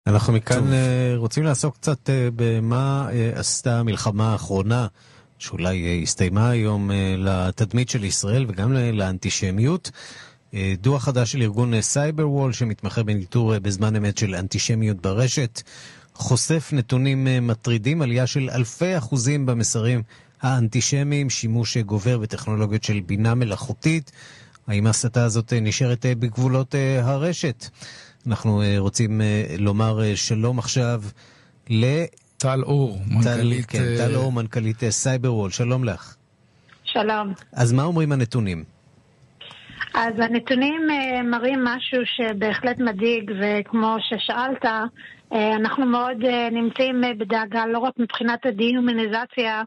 אנחנו מכאן רוצים לעסוק קצת במה עשתה המלחמה האחרונה, שאולי הסתיימה היום, לתדמית של ישראל וגם לאנטישמיות. דוח חדש של ארגון סייבר וול שמתמחה בניטור בזמן אמת של אנטישמיות ברשת, חושף נתונים מטרידים, עלייה של אלפי אחוזים במסרים האנטישמיים, שימוש גובר בטכנולוגיות של בינה מלאכותית. האם ההסתה הזאת נשארת בגבולות הרשת? אנחנו רוצים לומר שלום עכשיו טל אור, טל אור, מנכ"לית סייבר וול. שלום לך. שלום. אז מה אומרים הנתונים? אז הנתונים מראים משהו שבהחלט מדאיג, וכמו ששאלת, אנחנו מאוד נמצאים בדאגה לא רק מבחינת הדיהומניזציה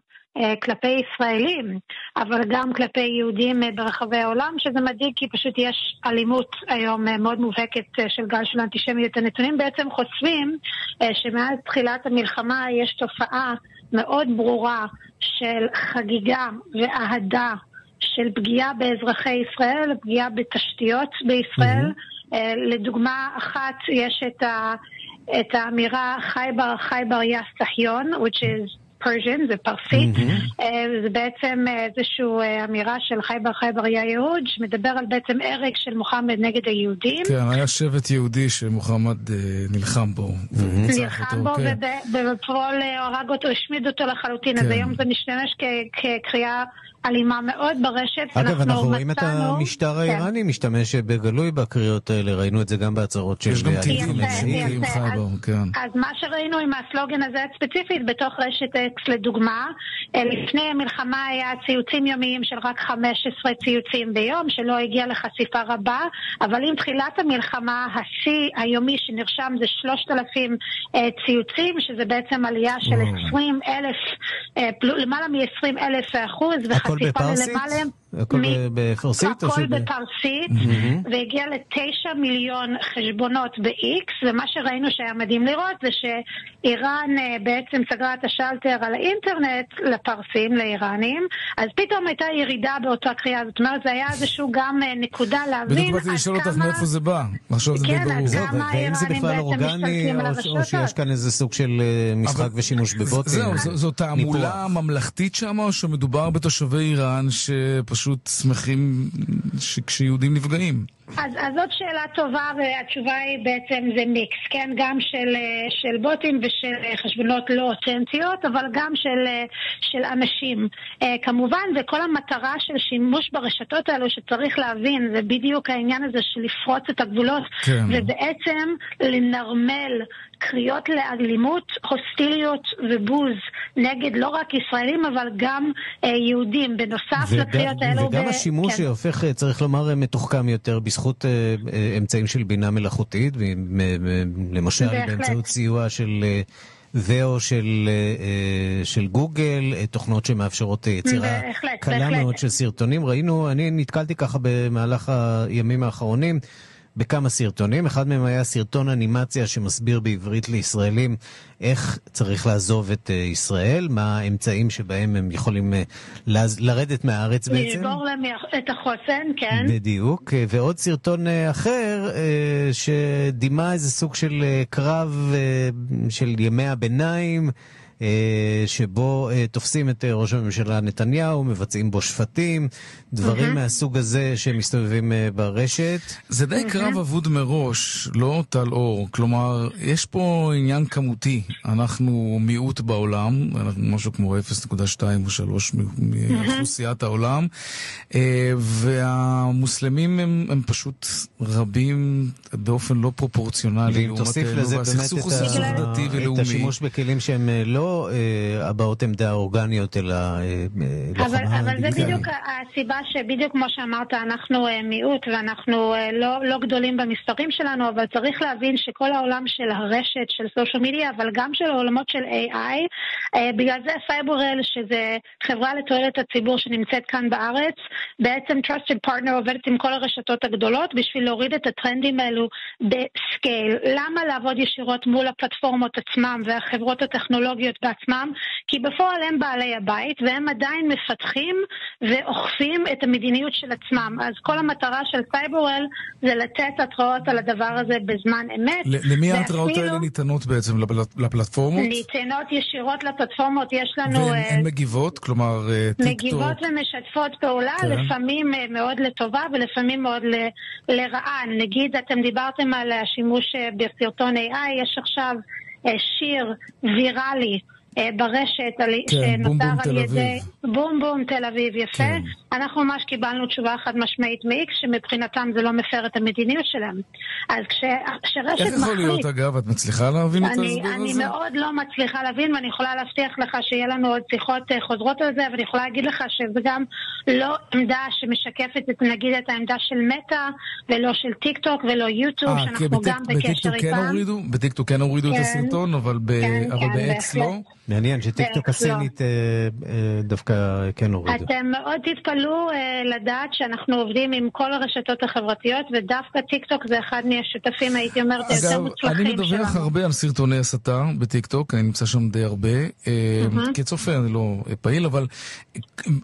כלפי ישראלים, אבל גם כלפי יהודים ברחבי העולם, שזה מדאיג כי פשוט יש אלימות היום מאוד מובהקת של גל של אנטישמיות. הנתונים בעצם חושפים שמאז תחילת המלחמה יש תופעה מאוד ברורה של חגיגה ואהדה של פגיעה באזרחי ישראל, פגיעה בתשתיות בישראל. לדוגמה אחת יש את האמירה חייבר יא סחיון, which is Persian, זה פרסית. זה בעצם איזושהי אמירה של חייבר יא יהוד, שמדבר על בעצם הרג של מוחמד נגד היהודים. כן, היה שבט יהודי שמוחמד נלחם בו. נלחם בו ובפרול הרג אותו, השמיד אותו לחלוטין. אז היום זה משתמש כקריאה אלימה מאוד ברשת. אגב, אנחנו רואים את המשטר האיראני משתמש בגלוי בקריאות האלה, ראינו את זה גם בהצהרות של... יש גם טילים חייבר, כן. אז מה שראינו עם הסלוגן הזה ספציפית בתוך רשת אקס לדוגמה, לפני המלחמה היה ציוצים יומיים של רק 15 ציוצים ביום, שלא הגיע לחשיפה רבה, אבל עם תחילת המלחמה השיא היומי שנרשם זה 3,000 ציוצים, שזה בעצם עלייה של 20,000, למעלה מ-20,000%, הכל בפרסית? הכל בפרסית? הכל בפרסית, והגיע ל9 מיליון חשבונות ב-X, ומה שראינו שהיה מדהים לראות זה שאיראן בעצם סגרה את השלטר על האינטרנט לפרסים, לאיראנים, אז פתאום הייתה ירידה באותה קריאה. זאת אומרת, זה היה איזשהו גם נקודה להבין בדיוק באתי לשאול אותך מאיפה זה בא. כן, עד כמה האם זה בכלל אורגני או שיש כאן איזה סוג של משחק ושימוש בבוטים? זהו, זו תעמולה ממלכתית שם, או שמדובר בתושבי איראן שפשוט שמחים כשיהודים נפגעים? אז זאת שאלה טובה, והתשובה היא בעצם זה מיקס, כן? גם של בוטים ושל חשבונות לא אותנטיות, אבל גם של אנשים. כמובן, וכל המטרה של שימוש ברשתות האלו שצריך להבין, זה בדיוק העניין הזה של לפרוץ את הגבולות, כן. ובעצם לנרמל קריאות לאלימות, הוסטיליות ובוז נגד לא רק ישראלים, אבל גם יהודים, בנוסף לקריאות האלו. וגם השימוש שהופך, צריך לומר, מתוחכם יותר בזכות אמצעים של בינה מלאכותית, למשל באמצעות סיוע של ואו של גוגל, תוכנות שמאפשרות יצירה קלה מאוד של סרטונים. ראינו, אני נתקלתי ככה במהלך הימים האחרונים בכמה סרטונים. אחד מהם היה סרטון אנימציה שמסביר בעברית לישראלים איך צריך לעזוב את ישראל, מה האמצעים שבהם הם יכולים לרדת מהארץ בעצם. לשבור להם את החוסן, כן. בדיוק. ועוד סרטון אחר שדימה איזה סוג של קרב של ימי הביניים, שבו תופסים את ראש הממשלה נתניהו, מבצעים בו שפטים, דברים מהסוג הזה שמסתובבים ברשת. זה די קרב אבוד מראש, לא טל אור. כלומר, יש פה עניין כמותי. אנחנו מיעוט בעולם, משהו כמו 0.2 או 3 מאוכלוסיית העולם, והמוסלמים הם פשוט רבים באופן לא פרופורציונלי. ואם תוסיף לזה באמת את השימוש בכלים שהם לא הבאות עמדה אורגניות אלא אבל זה בדיוק הסיבה שבדיוק כמו שאמרת, אנחנו מיעוט ואנחנו לא גדולים במספרים שלנו, אבל צריך להבין שכל העולם של הרשת, של סושיאל מדיה, אבל גם של העולמות של AI, בגלל זה סייברל, שזה חברה לתועלת הציבור שנמצאת כאן בארץ, בעצם Trusted Partner עובדת עם כל הרשתות הגדולות בשביל להוריד את הטרנדים האלו בסקייל. למה לעבוד ישירות מול הפלטפורמות עצמם והחברות הטכנולוגיות? בעצמם, כי בפועל הם בעלי הבית, והם עדיין מפתחים ואוכפים את המדיניות של עצמם. אז כל המטרה של סייברוול זה לתת התראות על הדבר הזה בזמן אמת. למי ההתראות האלה ניתנות בעצם? לפלטפורמות? ניתנות ישירות לפלטפורמות. יש לנו... והן מגיבות? כלומר, טיקטוק? מגיבות ומשתפות פעולה, כן. לפעמים מאוד לטובה ולפעמים מאוד לרעה. נגיד, אתם דיברתם על השימוש בסרטון AI, יש עכשיו שיר ויראלי ברשת שנותר על ידי בום בום תל אביב, יפה. אנחנו ממש קיבלנו תשובה חד משמעית מאיקס שמבחינתם זה לא מפר את המדיניות שלהם. אז כשרשת מחליט... איך יכול להיות אגב? את מצליחה להבין את ההסבר הזה? אני מאוד לא מצליחה להבין, ואני יכולה להבטיח לך שיהיה לנו עוד שיחות חוזרות על זה, אבל אני יכולה להגיד לך שזה גם לא עמדה שמשקפת נגיד את העמדה של מטא ולא של טיק טוק ולא יוטיוב, שאנחנו גם בקשר איתם. בטיקטוק כן הורידו את הסרטון, אבל באקס לא? מעניין שטיקטוק הסינית דווקא כן הורידו. אתם מאוד תתפלאו לדעת שאנחנו עובדים עם כל הרשתות החברתיות, ודווקא טיקטוק זה אחד מהשותפים, הייתי אומרת, יותר מוצלחים שלנו. אני מדווח הרבה על סרטוני הסתה בטיקטוק, אני נמצא שם די הרבה. כצופה אני לא פעיל, אבל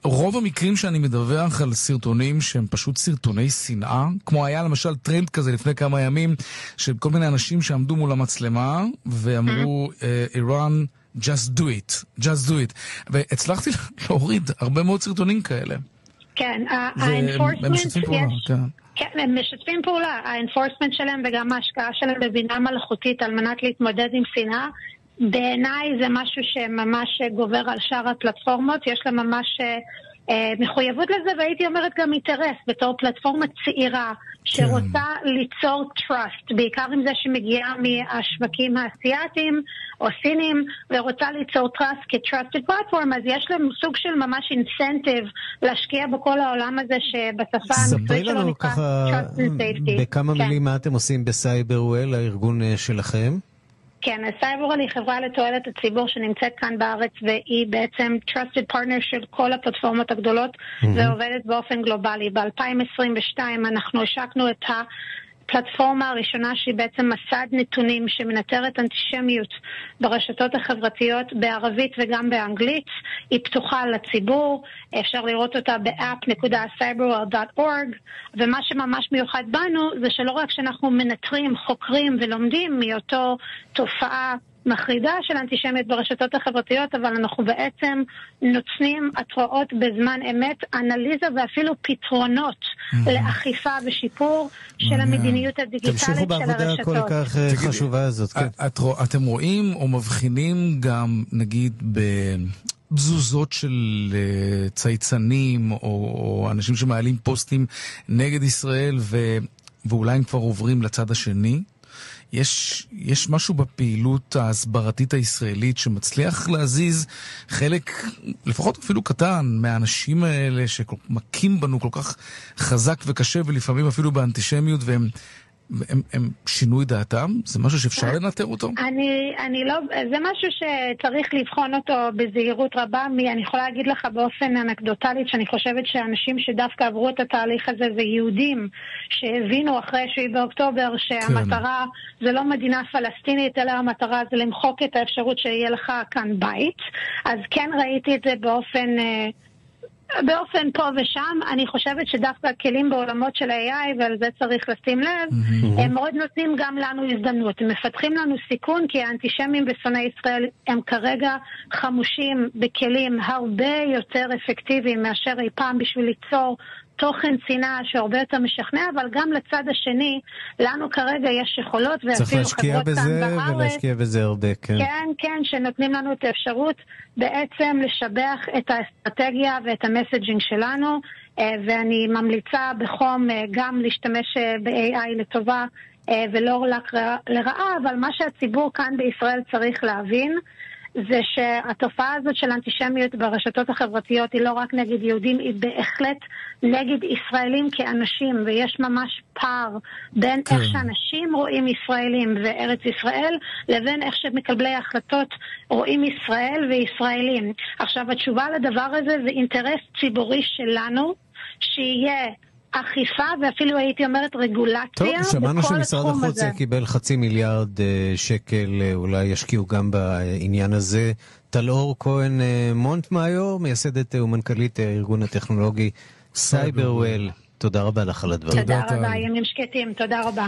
רוב המקרים שאני מדווח על סרטונים שהם פשוט סרטוני שנאה, כמו היה למשל טרנד כזה לפני כמה ימים, של כל מיני אנשים שעמדו מול המצלמה, ואמרו, איראן, just do it. והצלחתי להוריד הרבה מאוד סרטונים כאלה. כן, הם משתפים פעולה, כן. כן, הם משתפים פעולה. האנפורסמנט שלהם וגם ההשקעה שלהם בבינה מלאכותית על מנת להתמודד עם שנאה, בעיניי זה משהו שממש גובר על שאר הפלטפורמות. יש להם ממש מחויבות לזה, והייתי אומרת גם אינטרס בתור פלטפורמה צעירה שרוצה ליצור trust, בעיקר עם זה שמגיעה מהשווקים האסייתיים או סינים, ורוצה ליצור trust כ-trusted platform, אז יש להם סוג של ממש incentive להשקיע בכל העולם הזה שבשפה המקצועית שלו נקרא trust and safety. בכמה מילים מה אתם עושים בסייברוול, הארגון שלכם? כן, סייברוול היא חברה לתועלת הציבור שנמצאת כאן בארץ, והיא בעצם trusted partner של כל הפלטפורמות הגדולות, ועובדת באופן גלובלי. ב-2022 אנחנו השקנו את הפלטפורמה הראשונה שהיא בעצם מסד נתונים שמנטרת אנטישמיות ברשתות החברתיות בערבית וגם באנגלית. היא פתוחה לציבור, אפשר לראות אותה ב-app.cyberworld.org, ומה שממש מיוחד בנו זה שלא רק שאנחנו מנטרים, חוקרים ולומדים מאותו תופעה מחרידה של אנטישמיות ברשתות החברתיות, אבל אנחנו בעצם נותנים התראות בזמן אמת, אנליזה ואפילו פתרונות לאכיפה ושיפור של המדיניות הדיגיטלית של הרשתות. תמשיכו בעבודה כל כך חשובה הזאת. אתם רואים או מבחינים גם נגיד בזוזות של צייצנים או אנשים שמעלים פוסטים נגד ישראל ואולי הם כבר עוברים לצד השני? יש משהו בפעילות ההסברתית הישראלית שמצליח להזיז חלק, לפחות אפילו קטן, מהאנשים האלה שמכים בנו כל כך חזק וקשה ולפעמים אפילו באנטישמיות, והם שינו את דעתם? זה משהו שאפשר לנטר אותו? אני לא, זה משהו שצריך לבחון אותו בזהירות רבה. אני יכולה להגיד לך באופן אנקדוטלי שאני חושבת שאנשים שדווקא עברו את התהליך הזה זה יהודים שהבינו אחרי 7 באוקטובר שהמטרה זה לא מדינה פלסטינית, אלא המטרה זה למחוק את האפשרות שיהיה לך כאן בית. אז כן ראיתי את זה באופן פה ושם. אני חושבת שדווקא הכלים בעולמות של AI, ועל זה צריך לשים לב, הם מאוד נותנים גם לנו הזדמנות. הם מפתחים לנו סיכון, כי האנטישמים ושונאי ישראל הם כרגע חמושים בכלים הרבה יותר אפקטיביים מאשר אי פעם בשביל ליצור תוכן שנאה שהרבה יותר משכנע, אבל גם לצד השני, לנו כרגע יש יכולות, ואפילו חברות כאן בארץ. צריך ולהשקיע בזה הרבה, כן. כן, שנותנים לנו את האפשרות בעצם לשבח את האסטרטגיה ואת המסג'ינג שלנו, ואני ממליצה בחום גם להשתמש ב-AI לטובה, ולא רק לרעה, אבל מה שהציבור כאן בישראל צריך להבין, זה שהתופעה הזאת של אנטישמיות ברשתות החברתיות היא לא רק נגד יהודים, היא בהחלט נגד ישראלים כאנשים, ויש ממש פער בין איך שאנשים רואים ישראלים וארץ ישראל, לבין איך שמקבלי ההחלטות רואים ישראל וישראלים. עכשיו, התשובה לדבר הזה זה אינטרס ציבורי שלנו, שיהיה אכיפה ואפילו הייתי אומרת רגולציה. טוב, שמענו שמשרד החוץ קיבל 500 מיליארד שקל, אולי ישקיעו גם בעניין הזה. טל-אור כהן מונטמאיור, מייסדת ומנכ"לית הארגון הטכנולוגי סייברוול. תודה רבה לך על הדברים. תודה רבה, ימים שקטים, תודה רבה.